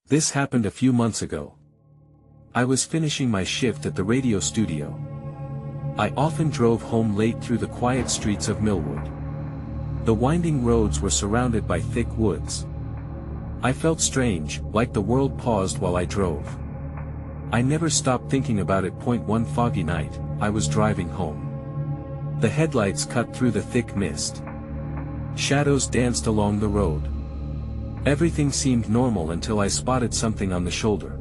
This happened a few months ago. I was finishing my shift at the radio studio. I often drove home late through the quiet streets of Millwood. The winding roads were surrounded by thick woods. I felt strange, like the world paused while I drove. I never stopped thinking about it. One foggy night, I was driving home. The headlights cut through the thick mist. Shadows danced along the road. Everything seemed normal until I spotted something on the shoulder.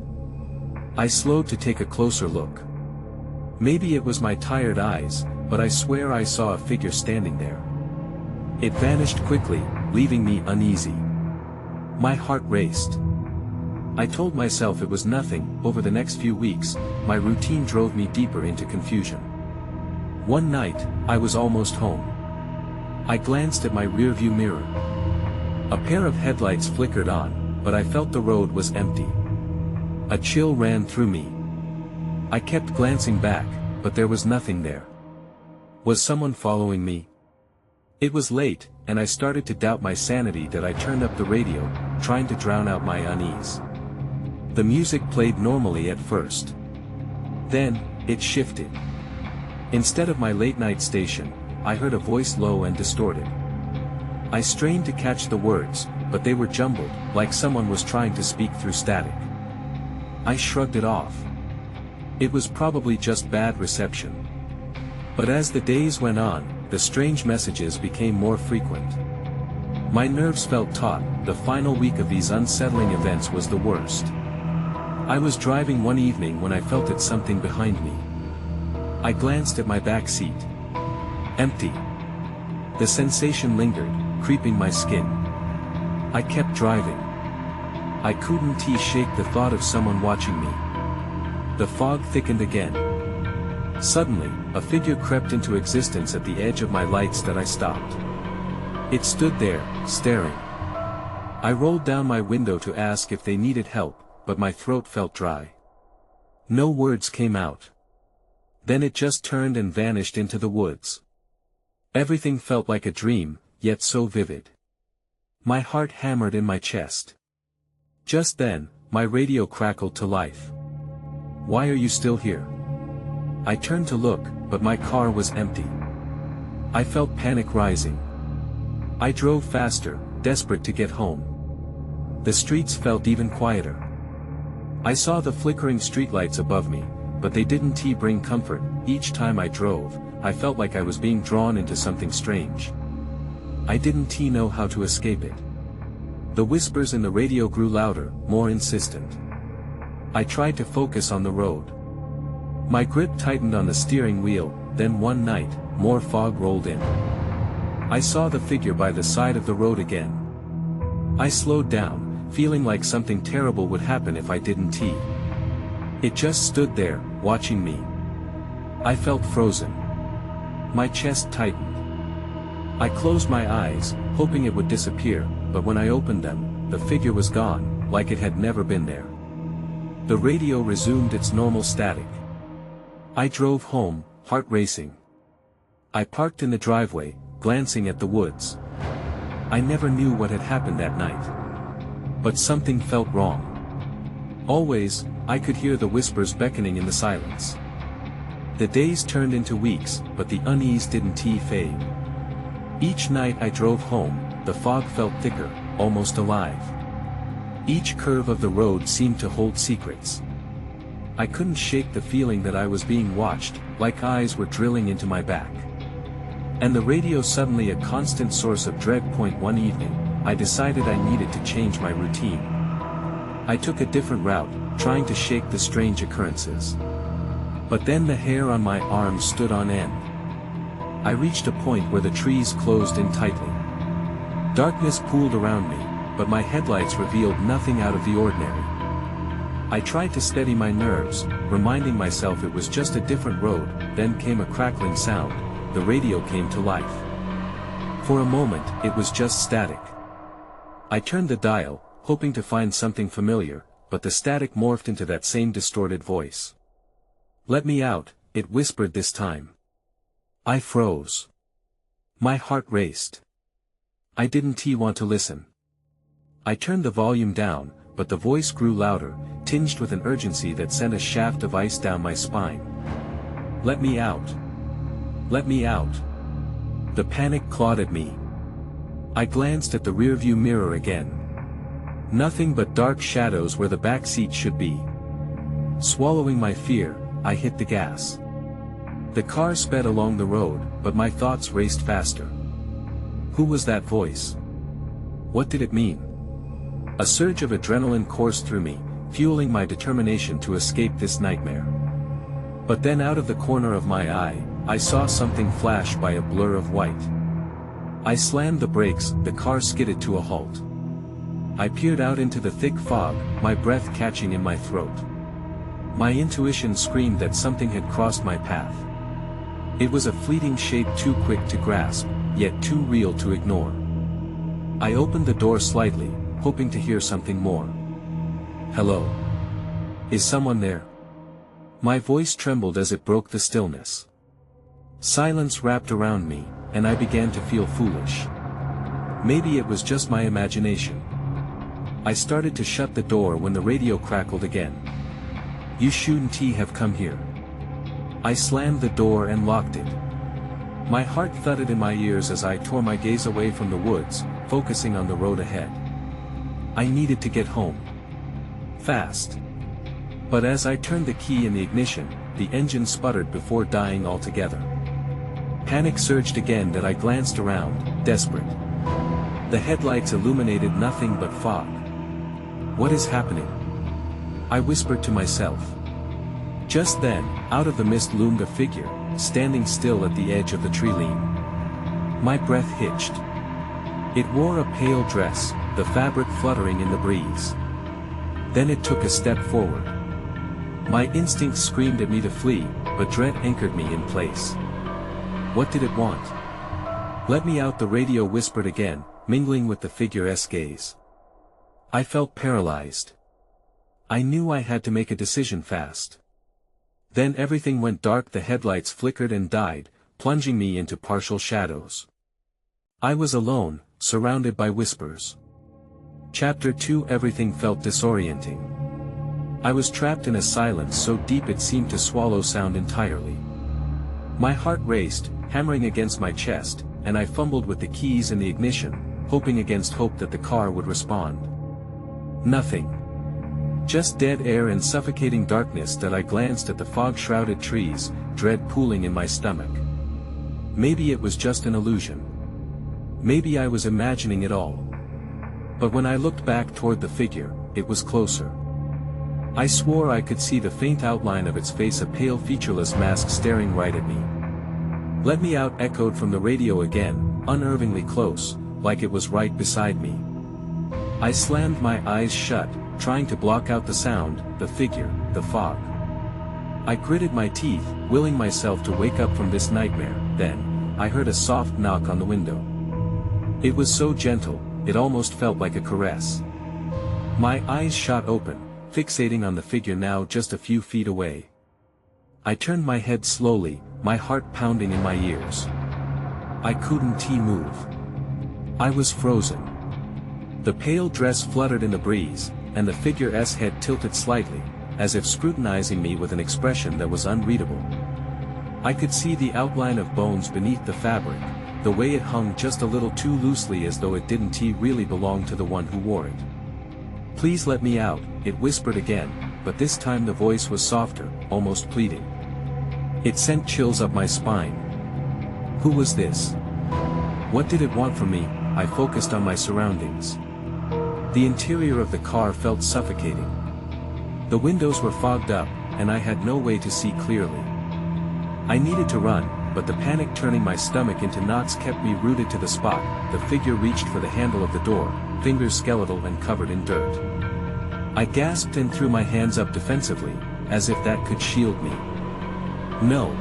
I slowed to take a closer look. Maybe it was my tired eyes, but I swear I saw a figure standing there. It vanished quickly, leaving me uneasy. My heart raced. I told myself it was nothing. Over the next few weeks, my routine drove me deeper into confusion. One night, I was almost home. I glanced at my rearview mirror. A pair of headlights flickered on, but I felt the road was empty. A chill ran through me. I kept glancing back, but there was nothing there. Was someone following me? It was late, and I started to doubt my sanity. That I turned up the radio, trying to drown out my unease. The music played normally at first. Then, it shifted. Instead of my late-night station, I heard a voice low and distorted. I strained to catch the words, but they were jumbled, like someone was trying to speak through static. I shrugged it off. It was probably just bad reception. But as the days went on, the strange messages became more frequent. My nerves felt taut. The final week of these unsettling events was the worst. I was driving one evening when I felt something behind me. I glanced at my back seat. Empty. The sensation lingered, creeping my skin. I kept driving. I couldn't shake the thought of someone watching me. The fog thickened again. Suddenly, a figure crept into existence at the edge of my lights. That I stopped. It stood there, staring. I rolled down my window to ask if they needed help, but my throat felt dry. No words came out. Then it just turned and vanished into the woods. Everything felt like a dream, yet so vivid. My heart hammered in my chest. Just then, my radio crackled to life. "Why are you still here?" I turned to look, but my car was empty. I felt panic rising. I drove faster, desperate to get home. The streets felt even quieter. I saw the flickering streetlights above me, but they didn't bring comfort. Each time I drove, I felt like I was being drawn into something strange. I didn't know how to escape it. The whispers in the radio grew louder, more insistent. I tried to focus on the road. My grip tightened on the steering wheel. Then one night, more fog rolled in. I saw the figure by the side of the road again. I slowed down, feeling like something terrible would happen if I didn't. It just stood there, watching me. I felt frozen. My chest tightened. I closed my eyes, hoping it would disappear, but when I opened them, the figure was gone, like it had never been there. The radio resumed its normal static. I drove home, heart racing. I parked in the driveway, glancing at the woods. I never knew what had happened that night. But something felt wrong. Always, I could hear the whispers beckoning in the silence. The days turned into weeks, but the unease didn't fade. Each night I drove home, the fog felt thicker, almost alive. Each curve of the road seemed to hold secrets. I couldn't shake the feeling that I was being watched, like eyes were drilling into my back. And the radio suddenly a constant source of dread. One evening, I decided I needed to change my routine. I took a different route, trying to shake the strange occurrences. But then the hair on my arms stood on end. I reached a point where the trees closed in tightly. Darkness pooled around me, but my headlights revealed nothing out of the ordinary. I tried to steady my nerves, reminding myself it was just a different road. Then came a crackling sound. The radio came to life. For a moment, it was just static. I turned the dial, hoping to find something familiar, but the static morphed into that same distorted voice. "Let me out," it whispered this time. I froze. My heart raced. I didn't want to listen. I turned the volume down, but the voice grew louder, tinged with an urgency that sent a shaft of ice down my spine. "Let me out! Let me out!" The panic clawed at me. I glanced at the rearview mirror again. Nothing but dark shadows where the back seat should be. Swallowing my fear, I hit the gas. The car sped along the road, but my thoughts raced faster. Who was that voice? What did it mean? A surge of adrenaline coursed through me, fueling my determination to escape this nightmare. But then out of the corner of my eye, I saw something flash by a blur of white. I slammed the brakes, the car skidded to a halt. I peered out into the thick fog, my breath catching in my throat. My intuition screamed that something had crossed my path. It was a fleeting shape too quick to grasp, yet too real to ignore. I opened the door slightly, hoping to hear something more. "Hello? Is someone there?" My voice trembled as it broke the stillness. Silence wrapped around me, and I began to feel foolish. Maybe it was just my imagination. I started to shut the door when the radio crackled again. "You shouldn't have come here." I slammed the door and locked it. My heart thudded in my ears as I tore my gaze away from the woods, focusing on the road ahead. I needed to get home. Fast. But as I turned the key in the ignition, the engine sputtered before dying altogether. Panic surged again that I glanced around, desperate. The headlights illuminated nothing but fog. What is happening? I whispered to myself. Just then, out of the mist loomed a figure, standing still at the edge of the tree line. My breath hitched. It wore a pale dress, the fabric fluttering in the breeze. Then it took a step forward. My instincts screamed at me to flee, but dread anchored me in place. What did it want? "Let me out," the radio whispered again, mingling with the figure's gaze. I felt paralyzed. I knew I had to make a decision fast. Then everything went dark, the headlights flickered and died, plunging me into partial shadows. I was alone, surrounded by whispers. Chapter 2. Everything felt disorienting. I was trapped in a silence so deep it seemed to swallow sound entirely. My heart raced, hammering against my chest, and I fumbled with the keys and the ignition, hoping against hope that the car would respond. Nothing. Just dead air and suffocating darkness. That I glanced at the fog-shrouded trees, dread pooling in my stomach. Maybe it was just an illusion. Maybe I was imagining it all. But when I looked back toward the figure, it was closer. I swore I could see the faint outline of its face, a pale featureless mask staring right at me. "Let me out," echoed from the radio again, unnervingly close, like it was right beside me. I slammed my eyes shut, trying to block out the sound, the figure, the fog. I gritted my teeth, willing myself to wake up from this nightmare. Then, I heard a soft knock on the window. It was so gentle, it almost felt like a caress. My eyes shot open, fixating on the figure now just a few feet away. I turned my head slowly, my heart pounding in my ears. I couldn't move. I was frozen. The pale dress fluttered in the breeze, and the figure's head tilted slightly, as if scrutinizing me with an expression that was unreadable. I could see the outline of bones beneath the fabric, the way it hung just a little too loosely, as though it didn't really belong to the one who wore it. "Please let me out," it whispered again, but this time the voice was softer, almost pleading. It sent chills up my spine. Who was this? What did it want from me? I focused on my surroundings. The interior of the car felt suffocating. The windows were fogged up, and I had no way to see clearly. I needed to run, but the panic turning my stomach into knots kept me rooted to the spot. The figure reached for the handle of the door, fingers skeletal and covered in dirt. I gasped and threw my hands up defensively, as if that could shield me. "No!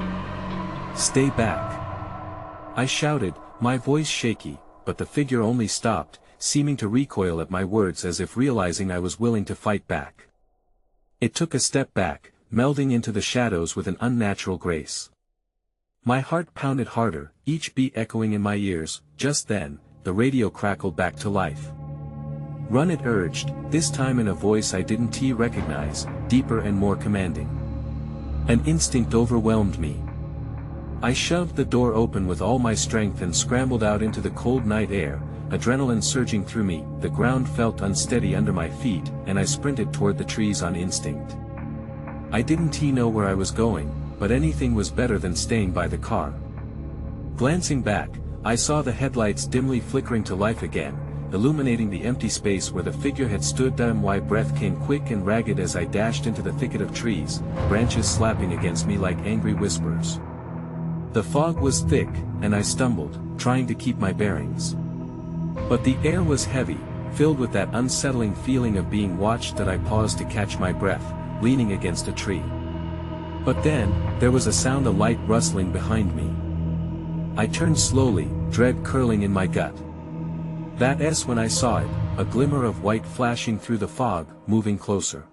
Stay back!" I shouted, my voice shaky, but the figure only stopped, seeming to recoil at my words as if realizing I was willing to fight back. It took a step back, melding into the shadows with an unnatural grace. My heart pounded harder, each beat echoing in my ears. Just then, the radio crackled back to life. "Run," it urged, this time in a voice I didn't recognize, deeper and more commanding. An instinct overwhelmed me. I shoved the door open with all my strength and scrambled out into the cold night air, adrenaline surging through me. The ground felt unsteady under my feet, and I sprinted toward the trees on instinct. I didn't know where I was going, but anything was better than staying by the car. Glancing back, I saw the headlights dimly flickering to life again, illuminating the empty space where the figure had stood. My breath came quick and ragged as I dashed into the thicket of trees, branches slapping against me like angry whispers. The fog was thick, and I stumbled, trying to keep my bearings. But the air was heavy, filled with that unsettling feeling of being watched that I paused to catch my breath, leaning against a tree. But then, there was a sound, a light rustling behind me. I turned slowly, dread curling in my gut. That's when I saw it, a glimmer of white flashing through the fog, moving closer.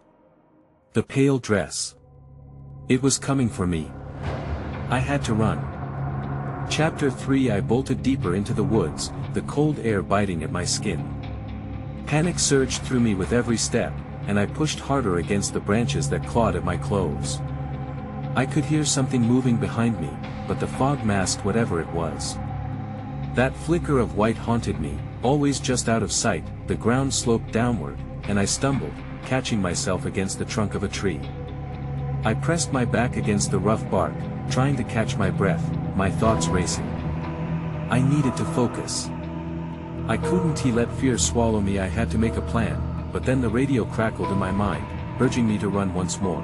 The pale dress. It was coming for me. I had to run. Chapter 3. I bolted deeper into the woods, the cold air biting at my skin. Panic surged through me with every step, and I pushed harder against the branches that clawed at my clothes. I could hear something moving behind me, but the fog masked whatever it was. That flicker of white haunted me, always just out of sight. The ground sloped downward, and I stumbled, catching myself against the trunk of a tree. I pressed my back against the rough bark, trying to catch my breath, my thoughts racing. I needed to focus. I couldn't let fear swallow me. I had to make a plan, but then the radio crackled in my mind, urging me to run once more.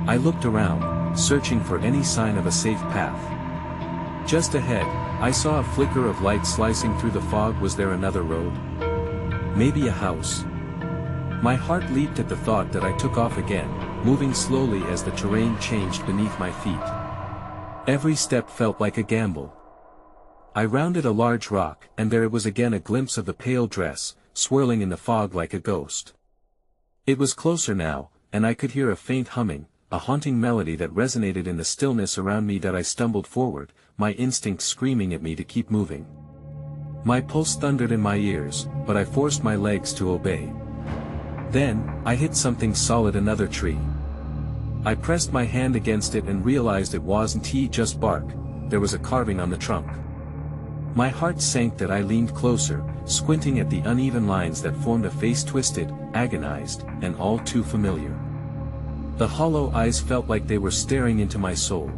I looked around, searching for any sign of a safe path. Just ahead, I saw a flicker of light slicing through the fog. Was there another road? Maybe a house? My heart leaped at the thought that I took off again, moving slowly as the terrain changed beneath my feet. Every step felt like a gamble. I rounded a large rock, and there it was again, a glimpse of the pale dress, swirling in the fog like a ghost. It was closer now, and I could hear a faint humming, a haunting melody that resonated in the stillness around me. That I stumbled forward, my instincts screaming at me to keep moving. My pulse thundered in my ears, but I forced my legs to obey. Then, I hit something solid, another tree. I pressed my hand against it and realized it wasn't just bark. There was a carving on the trunk. My heart sank that I leaned closer, squinting at the uneven lines that formed a face, twisted, agonized, and all too familiar. The hollow eyes felt like they were staring into my soul.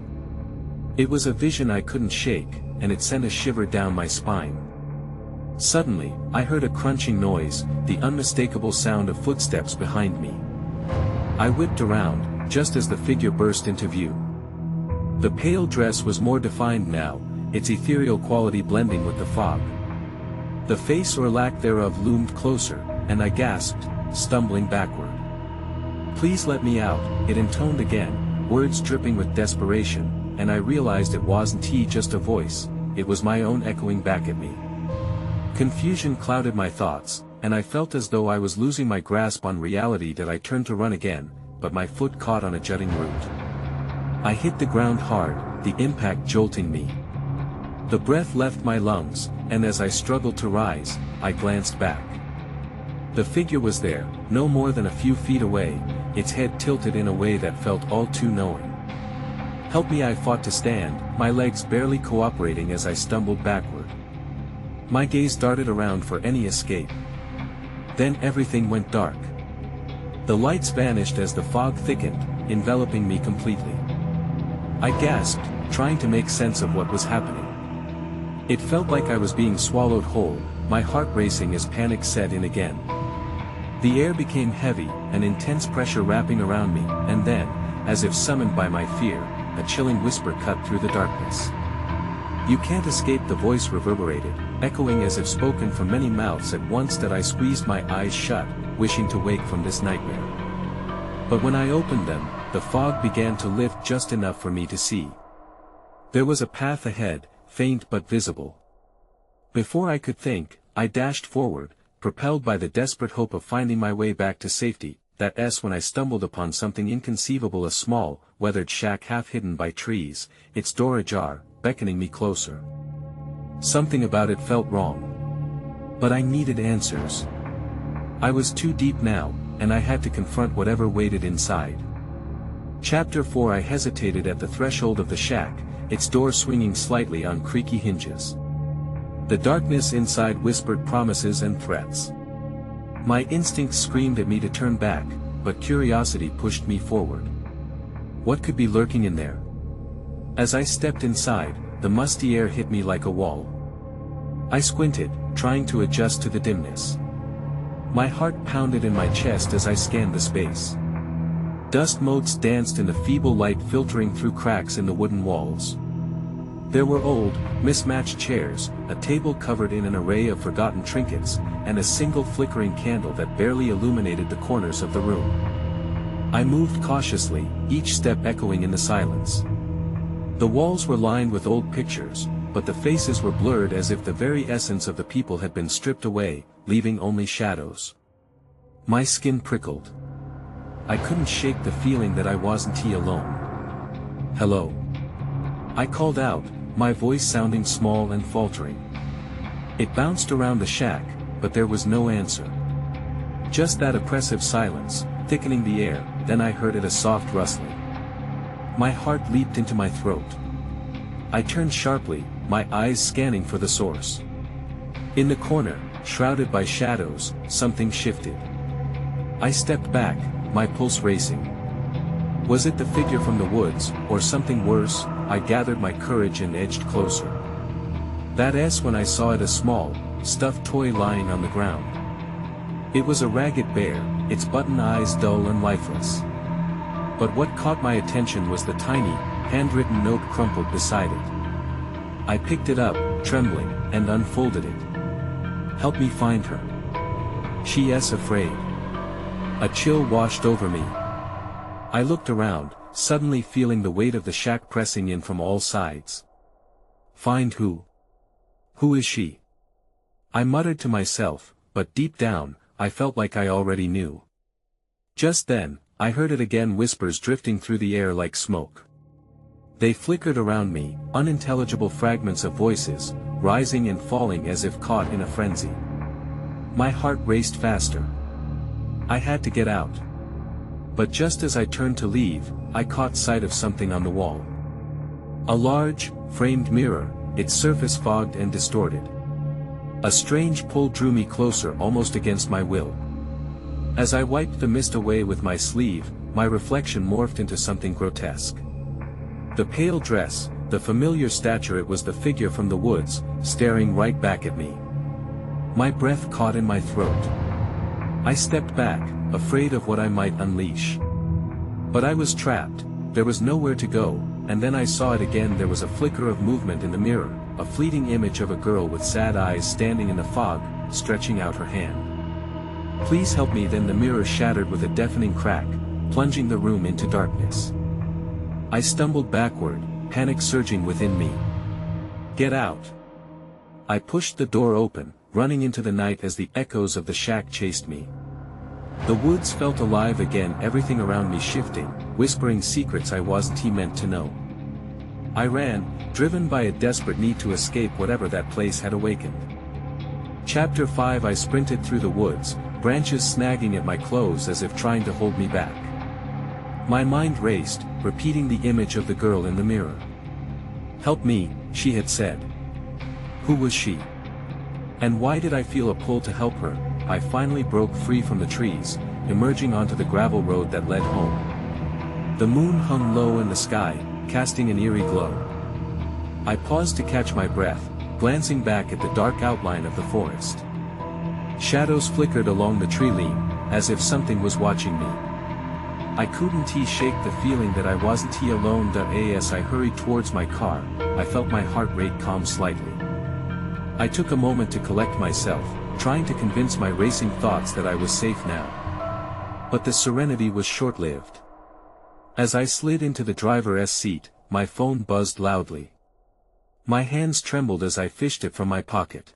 It was a vision I couldn't shake, and it sent a shiver down my spine. Suddenly, I heard a crunching noise, the unmistakable sound of footsteps behind me. I whipped around, just as the figure burst into view. The pale dress was more defined now, its ethereal quality blending with the fog. The face, or lack thereof, loomed closer, and I gasped, stumbling backward. "Please let me out," it intoned again, words dripping with desperation, and I realized it wasn't just a voice, it was my own echoing back at me. Confusion clouded my thoughts, and I felt as though I was losing my grasp on reality. That I turned to run again, but my foot caught on a jutting root. I hit the ground hard, the impact jolting me. The breath left my lungs, and as I struggled to rise, I glanced back. The figure was there, no more than a few feet away, its head tilted in a way that felt all too knowing. "Help me," I fought to stand, my legs barely cooperating as I stumbled backward. My gaze darted around for any escape. Then everything went dark. The lights vanished as the fog thickened, enveloping me completely. I gasped, trying to make sense of what was happening. It felt like I was being swallowed whole, my heart racing as panic set in again. The air became heavy, an intense pressure wrapping around me, and then, as if summoned by my fear, a chilling whisper cut through the darkness. "You can't escape," the voice reverberated, echoing as if spoken from many mouths at once. That I squeezed my eyes shut, wishing to wake from this nightmare. But when I opened them, the fog began to lift just enough for me to see. There was a path ahead, faint but visible. Before I could think, I dashed forward, propelled by the desperate hope of finding my way back to safety. That's when I stumbled upon something inconceivable, a small, weathered shack half hidden by trees, its door ajar, beckoning me closer. Something about it felt wrong. But I needed answers. I was too deep now, and I had to confront whatever waited inside. Chapter 4. I hesitated at the threshold of the shack, its door swinging slightly on creaky hinges. The darkness inside whispered promises and threats. My instincts screamed at me to turn back, but curiosity pushed me forward. What could be lurking in there? As I stepped inside, the musty air hit me like a wall. I squinted, trying to adjust to the dimness. My heart pounded in my chest as I scanned the space. Dust motes danced in the feeble light filtering through cracks in the wooden walls. There were old, mismatched chairs, a table covered in an array of forgotten trinkets, and a single flickering candle that barely illuminated the corners of the room. I moved cautiously, each step echoing in the silence. The walls were lined with old pictures, but the faces were blurred as if the very essence of the people had been stripped away, leaving only shadows. My skin prickled. I couldn't shake the feeling that I wasn't alone. "Hello?" I called out, my voice sounding small and faltering. It bounced around the shack, but there was no answer. Just that oppressive silence, thickening the air. Then I heard a soft rustling. My heart leaped into my throat. I turned sharply, my eyes scanning for the source. In the corner, shrouded by shadows, something shifted. I stepped back, my pulse racing. Was it the figure from the woods, or something worse? I gathered my courage and edged closer. That's when I saw it, a small, stuffed toy lying on the ground. It was a ragged bear, its button eyes dull and lifeless. But what caught my attention was the tiny, handwritten note crumpled beside it. I picked it up, trembling, and unfolded it. "Help me find her. She's afraid." A chill washed over me. I looked around, suddenly feeling the weight of the shack pressing in from all sides. "Find who? Who is she?" I muttered to myself, but deep down, I felt like I already knew. Just then, I heard it again, whispers drifting through the air like smoke. They flickered around me, unintelligible fragments of voices, rising and falling as if caught in a frenzy. My heart raced faster. I had to get out. But just as I turned to leave, I caught sight of something on the wall. A large, framed mirror, its surface fogged and distorted. A strange pull drew me closer, almost against my will. As I wiped the mist away with my sleeve, my reflection morphed into something grotesque. The pale dress, the familiar stature, it was the figure from the woods, staring right back at me. My breath caught in my throat. I stepped back, afraid of what I might unleash. But I was trapped, there was nowhere to go, and then I saw it again. There was a flicker of movement in the mirror, a fleeting image of a girl with sad eyes standing in the fog, stretching out her hand. "Please help me." Then the mirror shattered with a deafening crack, plunging the room into darkness. I stumbled backward, panic surging within me. "Get out!" I pushed the door open, running into the night as the echoes of the shack chased me. The woods felt alive again, everything around me shifting, whispering secrets I wasn't meant to know. I ran, driven by a desperate need to escape whatever that place had awakened. Chapter 5. I sprinted through the woods, branches snagging at my clothes as if trying to hold me back. My mind raced, repeating the image of the girl in the mirror. "Help me," she had said. Who was she? And why did I feel a pull to help her? I finally broke free from the trees, emerging onto the gravel road that led home. The moon hung low in the sky, casting an eerie glow. I paused to catch my breath, glancing back at the dark outline of the forest. Shadows flickered along the tree line, as if something was watching me. I couldn't shake the feeling that I wasn't alone. As I hurried towards my car, I felt my heart rate calm slightly. I took a moment to collect myself, trying to convince my racing thoughts that I was safe now. But the serenity was short-lived. As I slid into the driver's seat, my phone buzzed loudly. My hands trembled as I fished it from my pocket.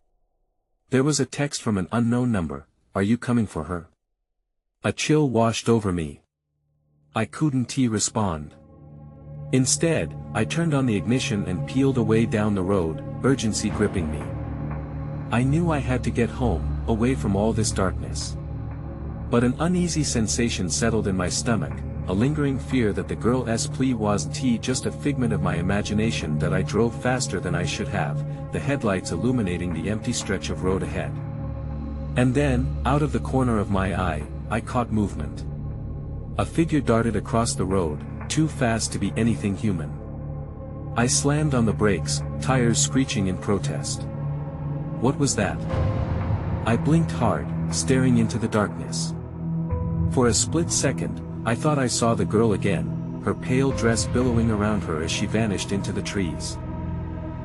There was a text from an unknown number. "Are you coming for her?" A chill washed over me. I couldn't respond. Instead, I turned on the ignition and peeled away down the road, urgency gripping me. I knew I had to get home, away from all this darkness. But an uneasy sensation settled in my stomach, a lingering fear that the girl's plea wasn't just a figment of my imagination. That I drove faster than I should have, the headlights illuminating the empty stretch of road ahead. And then, out of the corner of my eye, I caught movement. A figure darted across the road, too fast to be anything human. I slammed on the brakes, tires screeching in protest. What was that? I blinked hard, staring into the darkness. For a split second, I thought I saw the girl again, her pale dress billowing around her as she vanished into the trees.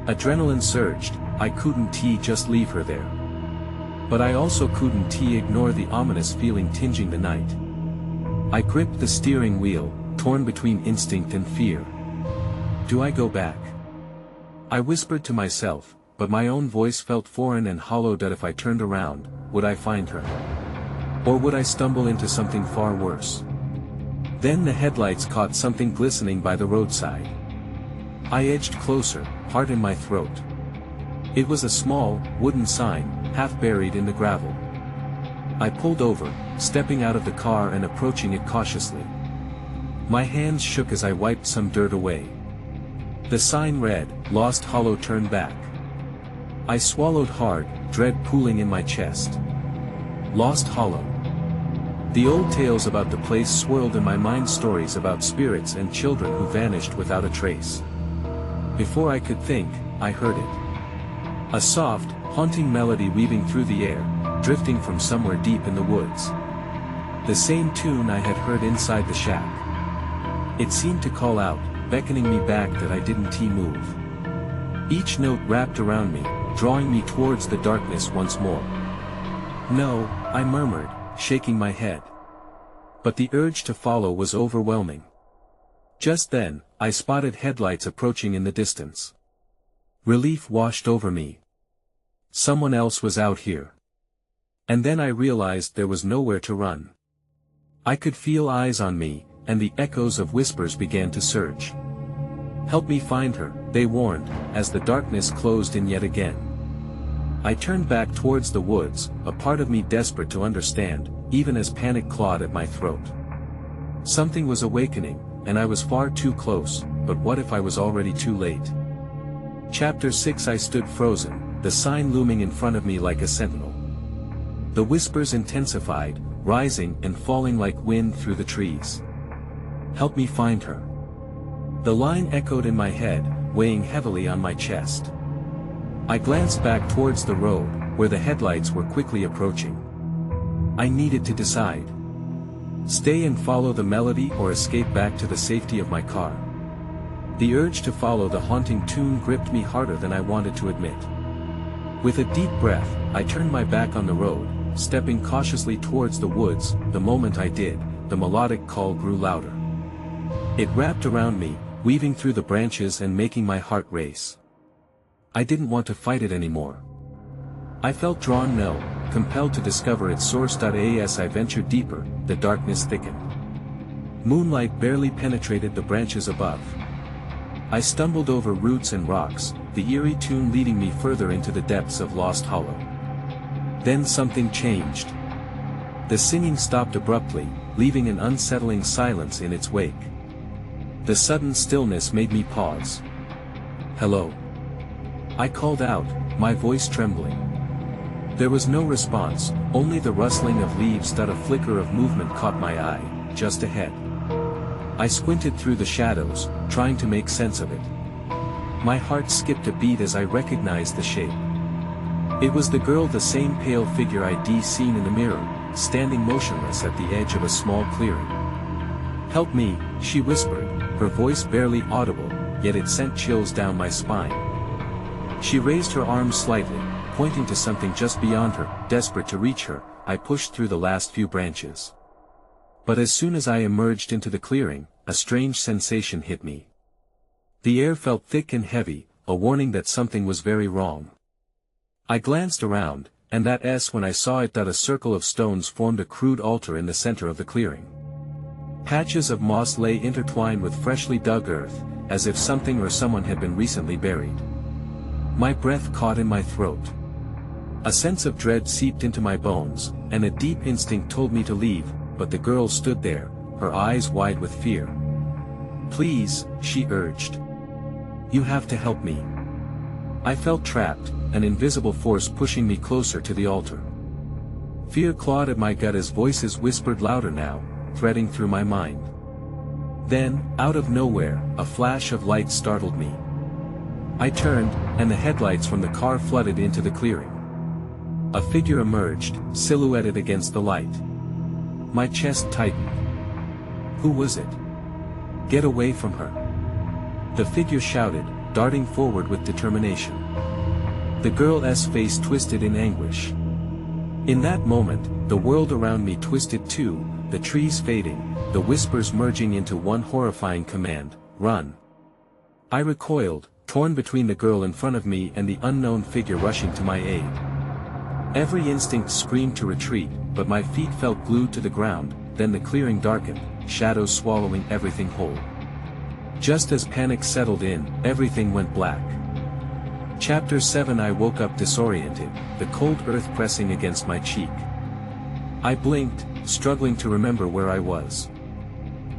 Adrenaline surged. I couldn't just leave her there. But I also couldn't ignore the ominous feeling tinging the night. I gripped the steering wheel, torn between instinct and fear. Do I go back? I whispered to myself, but my own voice felt foreign and hollow. That if I turned around, would I find her? Or would I stumble into something far worse? Then the headlights caught something glistening by the roadside. I edged closer, heart in my throat. It was a small, wooden sign, half buried in the gravel. I pulled over, stepping out of the car and approaching it cautiously. My hands shook as I wiped some dirt away. The sign read, "Lost Hollow, turn back." I swallowed hard, dread pooling in my chest. Lost Hollow. The old tales about the place swirled in my mind, stories about spirits and children who vanished without a trace. Before I could think, I heard it. A soft, haunting melody weaving through the air, drifting from somewhere deep in the woods. The same tune I had heard inside the shack. It seemed to call out, beckoning me back. That I didn't move. Each note wrapped around me, drawing me towards the darkness once more. No, I murmured, shaking my head. But the urge to follow was overwhelming. Just then, I spotted headlights approaching in the distance. Relief washed over me. Someone else was out here. And then I realized there was nowhere to run. I could feel eyes on me, and the echoes of whispers began to surge. "Help me find her," they warned, as the darkness closed in yet again. I turned back towards the woods, a part of me desperate to understand, even as panic clawed at my throat. Something was awakening, and I was far too close, but what if I was already too late? Chapter 6. I stood frozen, the sign looming in front of me like a sentinel. The whispers intensified, rising and falling like wind through the trees. "Help me find her." The line echoed in my head, weighing heavily on my chest. I glanced back towards the road, where the headlights were quickly approaching. I needed to decide. Stay and follow the melody, or escape back to the safety of my car. The urge to follow the haunting tune gripped me harder than I wanted to admit. With a deep breath, I turned my back on the road, stepping cautiously towards the woods. The moment I did, the melodic call grew louder. It wrapped around me, weaving through the branches and making my heart race. I didn't want to fight it anymore. I felt drawn, compelled to discover its source. As I ventured deeper, the darkness thickened. Moonlight barely penetrated the branches above. I stumbled over roots and rocks, the eerie tune leading me further into the depths of Lost Hollow. Then something changed. The singing stopped abruptly, leaving an unsettling silence in its wake. The sudden stillness made me pause. "Hello?" I called out, my voice trembling. There was no response, only the rustling of leaves. A flicker of movement caught my eye, just ahead. I squinted through the shadows, trying to make sense of it. My heart skipped a beat as I recognized the shape. It was the girl, the same pale figure I'd seen in the mirror, standing motionless at the edge of a small clearing. "Help me," she whispered, her voice barely audible, yet it sent chills down my spine. She raised her arms slightly, pointing to something just beyond her. Desperate to reach her, I pushed through the last few branches. But as soon as I emerged into the clearing, a strange sensation hit me. The air felt thick and heavy, a warning that something was very wrong. I glanced around, and when I saw it. A circle of stones formed a crude altar in the center of the clearing. Patches of moss lay intertwined with freshly dug earth, as if something or someone had been recently buried. My breath caught in my throat. A sense of dread seeped into my bones, and a deep instinct told me to leave, but the girl stood there, her eyes wide with fear. "Please," she urged. "You have to help me." I felt trapped, an invisible force pushing me closer to the altar. Fear clawed at my gut as voices whispered louder now, threading through my mind. Then, out of nowhere, a flash of light startled me. I turned, and the headlights from the car flooded into the clearing. A figure emerged, silhouetted against the light. My chest tightened. Who was it? "Get away from her!" The figure shouted, darting forward with determination. The girl's face twisted in anguish. In that moment, the world around me twisted too, the trees fading, the whispers merging into one horrifying command: run. I recoiled, torn between the girl in front of me and the unknown figure rushing to my aid. Every instinct screamed to retreat, but my feet felt glued to the ground. Then the clearing darkened, shadows swallowing everything whole. Just as panic settled in, everything went black. Chapter 7. I woke up disoriented, the cold earth pressing against my cheek. I blinked, struggling to remember where I was.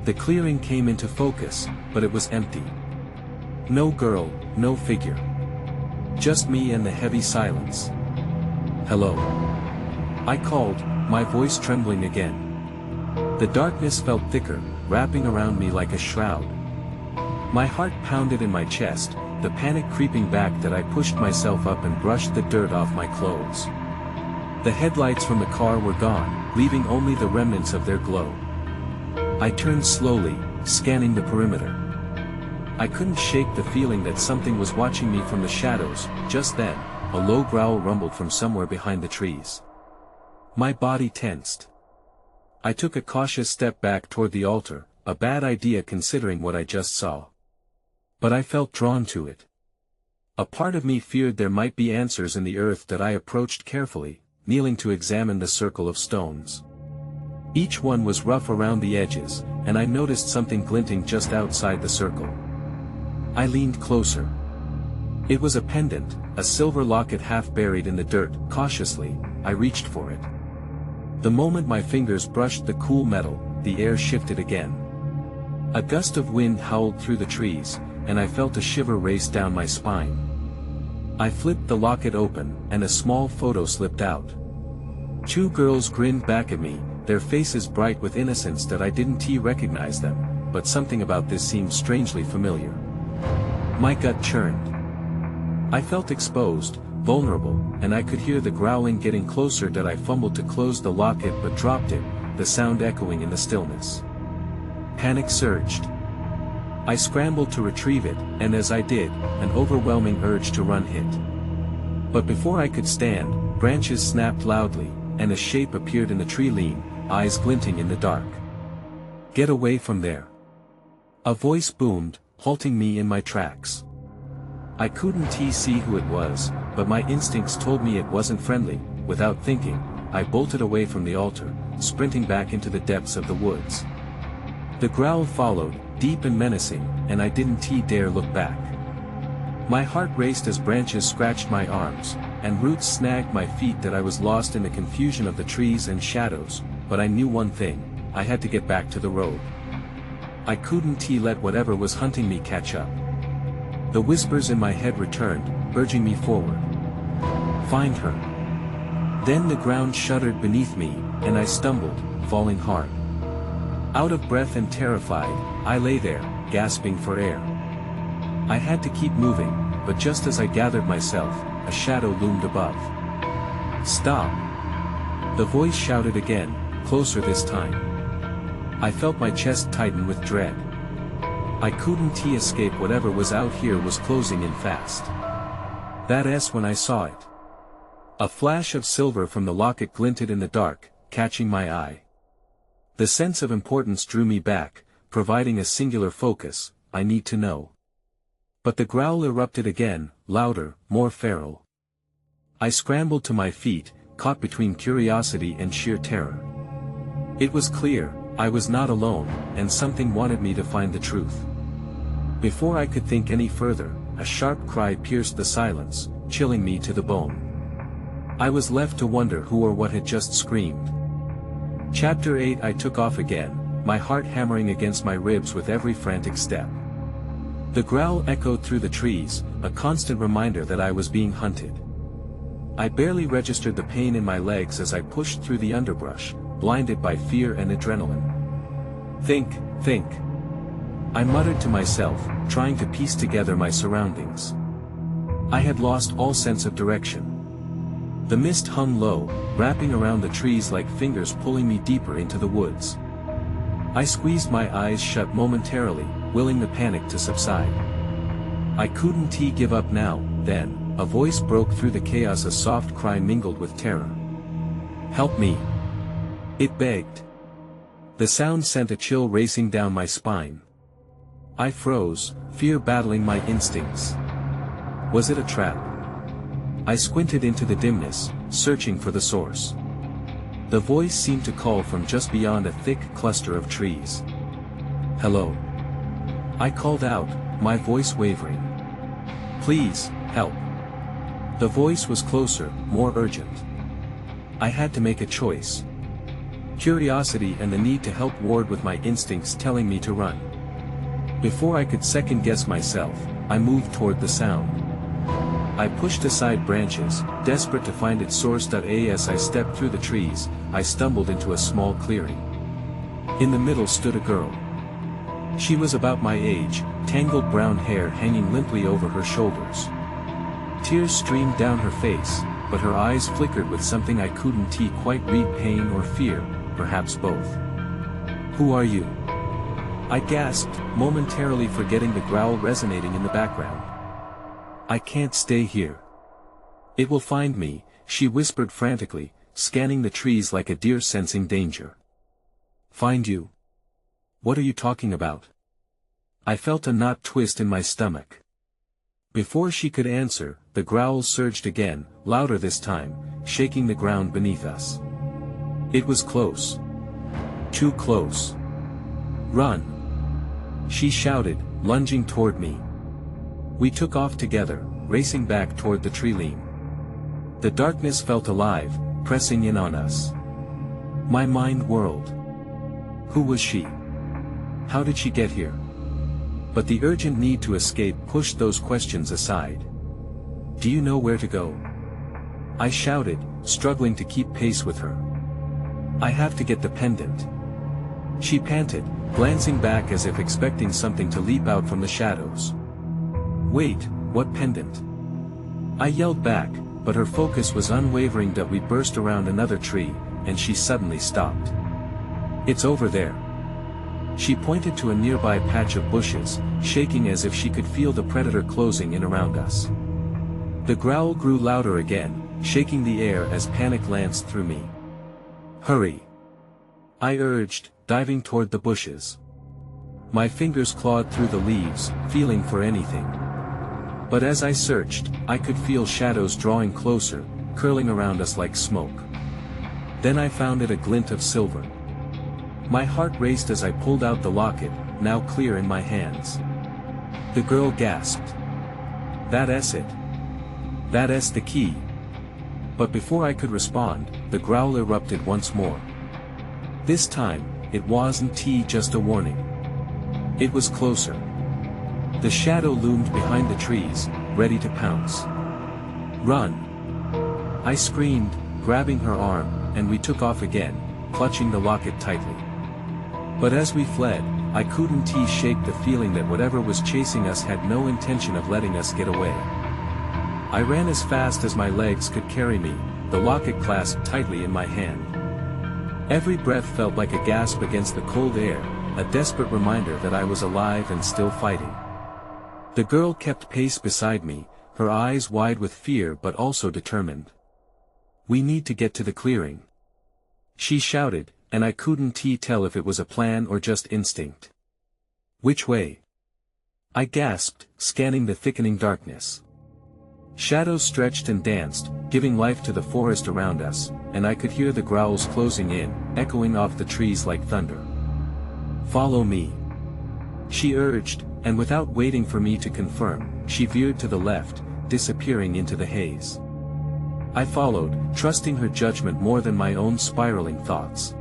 The clearing came into focus, but it was empty. No girl, no figure. Just me and the heavy silence. "Hello?" I called, my voice trembling again. The darkness felt thicker, wrapping around me like a shroud. My heart pounded in my chest, the panic creeping back that I pushed myself up and brushed the dirt off my clothes. The headlights from the car were gone, leaving only the remnants of their glow. I turned slowly, scanning the perimeter. I couldn't shake the feeling that something was watching me from the shadows. Just then, a low growl rumbled from somewhere behind the trees. My body tensed. I took a cautious step back toward the altar, a bad idea considering what I just saw. But I felt drawn to it. A part of me feared there might be answers in the earth that I approached carefully, kneeling to examine the circle of stones. Each one was rough around the edges, and I noticed something glinting just outside the circle. I leaned closer. It was a pendant, a silver locket half buried in the dirt. Cautiously, I reached for it. The moment my fingers brushed the cool metal, the air shifted again. A gust of wind howled through the trees, and I felt a shiver race down my spine. I flipped the locket open, and a small photo slipped out. Two girls grinned back at me, their faces bright with innocence that I didn't recognize them, but something about this seemed strangely familiar. My gut churned. I felt exposed, vulnerable, and I could hear the growling getting closer. That I fumbled to close the locket but dropped it, the sound echoing in the stillness. Panic surged. I scrambled to retrieve it, and as I did, an overwhelming urge to run hit. But before I could stand, branches snapped loudly, and a shape appeared in the tree line, eyes glinting in the dark. "Get away from there!" A voice boomed, halting me in my tracks. I couldn't see who it was, but my instincts told me it wasn't friendly. Without thinking, I bolted away from the altar, sprinting back into the depths of the woods. The growl followed, deep and menacing, and I didn't dare look back. My heart raced as branches scratched my arms, and roots snagged my feet. That I was lost in the confusion of the trees and shadows, but I knew one thing: I had to get back to the road. I couldn't let whatever was hunting me catch up. The whispers in my head returned, urging me forward. Find her. Then the ground shuddered beneath me, and I stumbled, falling hard. Out of breath and terrified, I lay there, gasping for air. I had to keep moving, but just as I gathered myself, a shadow loomed above. "Stop!" The voice shouted again, closer this time. I felt my chest tighten with dread. I couldn't escape. Whatever was out here was closing in fast. That's when I saw it. A flash of silver from the locket glinted in the dark, catching my eye. The sense of importance drew me back, providing a singular focus: I need to know. But the growl erupted again, louder, more feral. I scrambled to my feet, caught between curiosity and sheer terror. It was clear, I was not alone, and something wanted me to find the truth. Before I could think any further, a sharp cry pierced the silence, chilling me to the bone. I was left to wonder who or what had just screamed. Chapter 8. I took off again, my heart hammering against my ribs with every frantic step. The growl echoed through the trees, a constant reminder that I was being hunted. I barely registered the pain in my legs as I pushed through the underbrush, blinded by fear and adrenaline. Think. I muttered to myself, trying to piece together my surroundings. I had lost all sense of direction. The mist hung low, wrapping around the trees like fingers pulling me deeper into the woods. I squeezed my eyes shut momentarily, willing the panic to subside. I couldn't give up now. Then, a voice broke through the chaos, a soft cry mingled with terror. "Help me!" it begged. The sound sent a chill racing down my spine. I froze, fear battling my instincts. Was it a trap? I squinted into the dimness, searching for the source. The voice seemed to call from just beyond a thick cluster of trees. "Hello?" I called out, my voice wavering. "Please, help." The voice was closer, more urgent. I had to make a choice. Curiosity and the need to help warred with my instincts telling me to run. Before I could second-guess myself, I moved toward the sound. I pushed aside branches, desperate to find its source. As I stepped through the trees, I stumbled into a small clearing. In the middle stood a girl. She was about my age, tangled brown hair hanging limply over her shoulders. Tears streamed down her face, but her eyes flickered with something I couldn't quite read, pain or fear, perhaps both. "Who are you?" I gasped, momentarily forgetting the growl resonating in the background. "I can't stay here. It will find me," she whispered frantically, scanning the trees like a deer sensing danger. "Find you? What are you talking about?" I felt a knot twist in my stomach. Before she could answer, the growl surged again, louder this time, shaking the ground beneath us. It was close. Too close. "Run!" she shouted, lunging toward me. We took off together, racing back toward the tree line. The darkness felt alive, pressing in on us. My mind whirled. Who was she? How did she get here? But the urgent need to escape pushed those questions aside. "Do you know where to go?" I shouted, struggling to keep pace with her. "I have to get the pendant." She panted, glancing back as if expecting something to leap out from the shadows. "Wait, what pendant?" I yelled back, but her focus was unwavering. We burst around another tree, and she suddenly stopped. "It's over there." She pointed to a nearby patch of bushes, shaking as if she could feel the predator closing in around us. The growl grew louder again, shaking the air as panic lanced through me. "Hurry!" I urged, diving toward the bushes. My fingers clawed through the leaves, feeling for anything. But as I searched, I could feel shadows drawing closer, curling around us like smoke. Then I found it, a glint of silver. My heart raced as I pulled out the locket, now clear in my hands. The girl gasped. "That's it. That's the key." But before I could respond, the growl erupted once more. This time, it wasn't just a warning. It was closer. The shadow loomed behind the trees, ready to pounce. "Run!" I screamed, grabbing her arm, and we took off again, clutching the locket tightly. But as we fled, I couldn't shake the feeling that whatever was chasing us had no intention of letting us get away. I ran as fast as my legs could carry me, the locket clasped tightly in my hand. Every breath felt like a gasp against the cold air, a desperate reminder that I was alive and still fighting. The girl kept pace beside me, her eyes wide with fear but also determined. "We need to get to the clearing," she shouted, and I couldn't tell if it was a plan or just instinct. "Which way?" I gasped, scanning the thickening darkness. Shadows stretched and danced, giving life to the forest around us, and I could hear the growls closing in, echoing off the trees like thunder. "Follow me," she urged, and without waiting for me to confirm, she veered to the left, disappearing into the haze. I followed, trusting her judgment more than my own spiraling thoughts.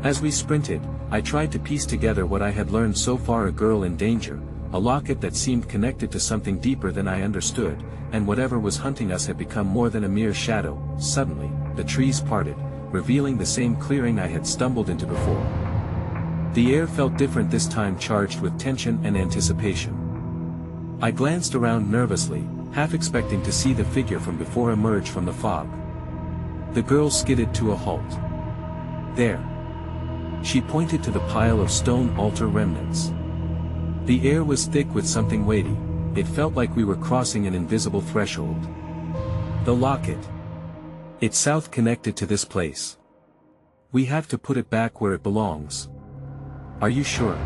As we sprinted, I tried to piece together what I had learned so far: a girl in danger, a locket that seemed connected to something deeper than I understood, and whatever was hunting us had become more than a mere shadow. Suddenly, the trees parted, revealing the same clearing I had stumbled into before. The air felt different this time, charged with tension and anticipation. I glanced around nervously, half expecting to see the figure from before emerge from the fog. The girl skidded to a halt. There. She pointed to the pile of stone altar remnants. The air was thick with something weighty. It felt like we were crossing an invisible threshold. The locket. It's south connected to this place. We have to put it back where it belongs. Are you sure?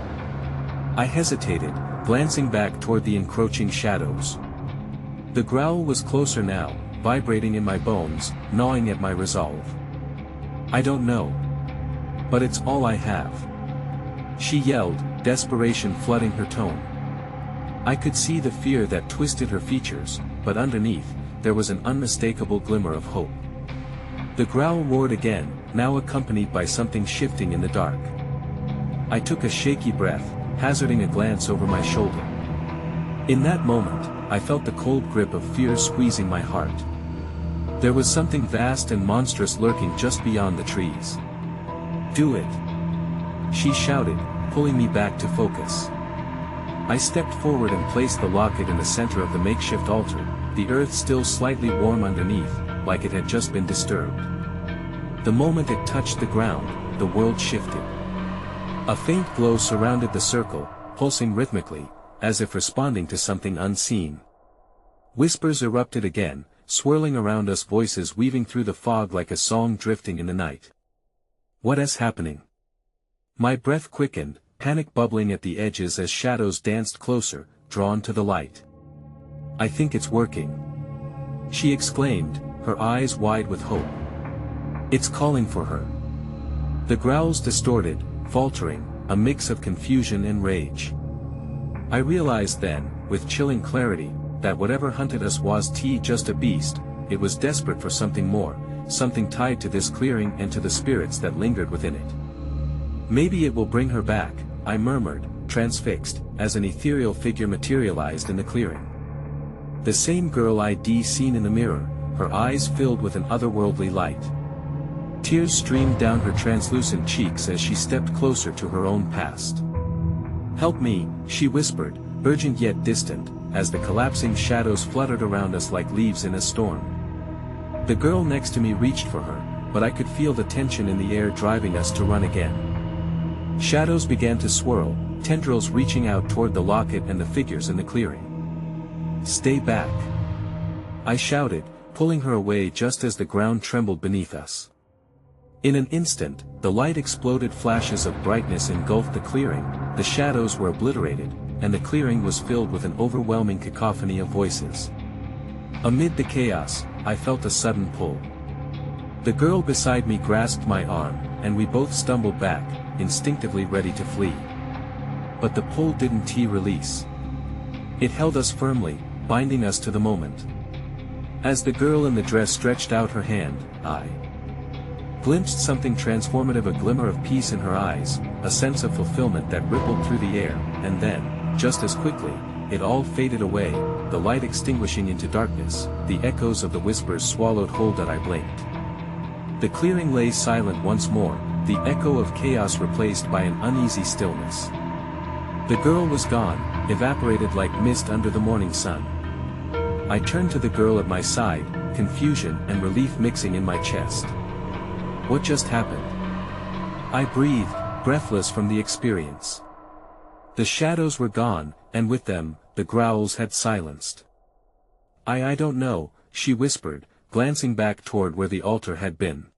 I hesitated, glancing back toward the encroaching shadows. The growl was closer now, vibrating in my bones, gnawing at my resolve. I don't know. But it's all I have. She yelled, desperation flooding her tone. I could see the fear that twisted her features, but underneath, there was an unmistakable glimmer of hope. The growl roared again, now accompanied by something shifting in the dark. I took a shaky breath, hazarding a glance over my shoulder. In that moment, I felt the cold grip of fear squeezing my heart. There was something vast and monstrous lurking just beyond the trees. Do it! She shouted, pulling me back to focus. I stepped forward and placed the locket in the center of the makeshift altar, the earth still slightly warm underneath, like it had just been disturbed. The moment it touched the ground, the world shifted. A faint glow surrounded the circle, pulsing rhythmically, as if responding to something unseen. Whispers erupted again, swirling around us, voices weaving through the fog like a song drifting in the night. What is happening? My breath quickened, panic bubbling at the edges as shadows danced closer, drawn to the light. I think it's working. She exclaimed, her eyes wide with hope. It's calling for her. The growls distorted, faltering, a mix of confusion and rage. I realized then, with chilling clarity, that whatever hunted us was just a beast. It was desperate for something more, something tied to this clearing and to the spirits that lingered within it. Maybe it will bring her back, I murmured, transfixed, as an ethereal figure materialized in the clearing. The same girl I'd seen in the mirror, her eyes filled with an otherworldly light. Tears streamed down her translucent cheeks as she stepped closer to her own past. Help me, she whispered, urgent yet distant, as the collapsing shadows fluttered around us like leaves in a storm. The girl next to me reached for her, but I could feel the tension in the air driving us to run again. Shadows began to swirl, tendrils reaching out toward the locket and the figures in the clearing. Stay back! I shouted, pulling her away just as the ground trembled beneath us. In an instant, the light exploded, flashes of brightness engulfed the clearing, the shadows were obliterated, and the clearing was filled with an overwhelming cacophony of voices. Amid the chaos, I felt a sudden pull. The girl beside me grasped my arm, and we both stumbled back, instinctively ready to flee. But the pull didn't release. It held us firmly, binding us to the moment. As the girl in the dress stretched out her hand, I glimpsed something transformative, a glimmer of peace in her eyes, a sense of fulfillment that rippled through the air, and then, just as quickly, it all faded away, the light extinguishing into darkness, the echoes of the whispers swallowed whole that I blinked. The clearing lay silent once more, the echo of chaos replaced by an uneasy stillness. The girl was gone, evaporated like mist under the morning sun. I turned to the girl at my side, confusion and relief mixing in my chest. What just happened? I breathed, breathless from the experience. The shadows were gone, and with them, the growls had silenced. I don't know, she whispered, glancing back toward where the altar had been.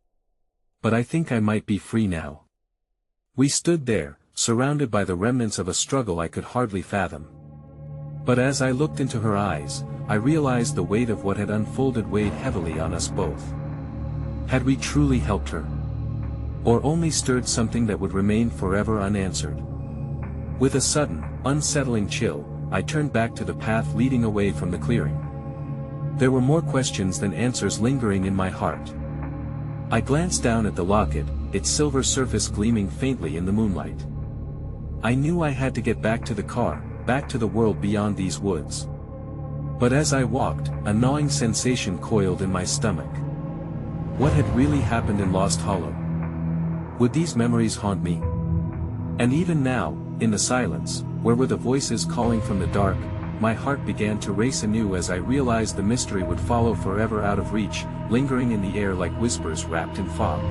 But I think I might be free now. We stood there, surrounded by the remnants of a struggle I could hardly fathom. But as I looked into her eyes, I realized the weight of what had unfolded weighed heavily on us both. Had we truly helped her? Or only stirred something that would remain forever unanswered? With a sudden, unsettling chill, I turned back to the path leading away from the clearing. There were more questions than answers lingering in my heart. I glanced down at the locket, its silver surface gleaming faintly in the moonlight. I knew I had to get back to the car, back to the world beyond these woods. But as I walked, a gnawing sensation coiled in my stomach. What had really happened in Lost Hollow? Would these memories haunt me? And even now, in the silence, where were the voices calling from the dark, my heart began to race anew as I realized the mystery would follow forever out of reach, lingering in the air like whispers wrapped in fog.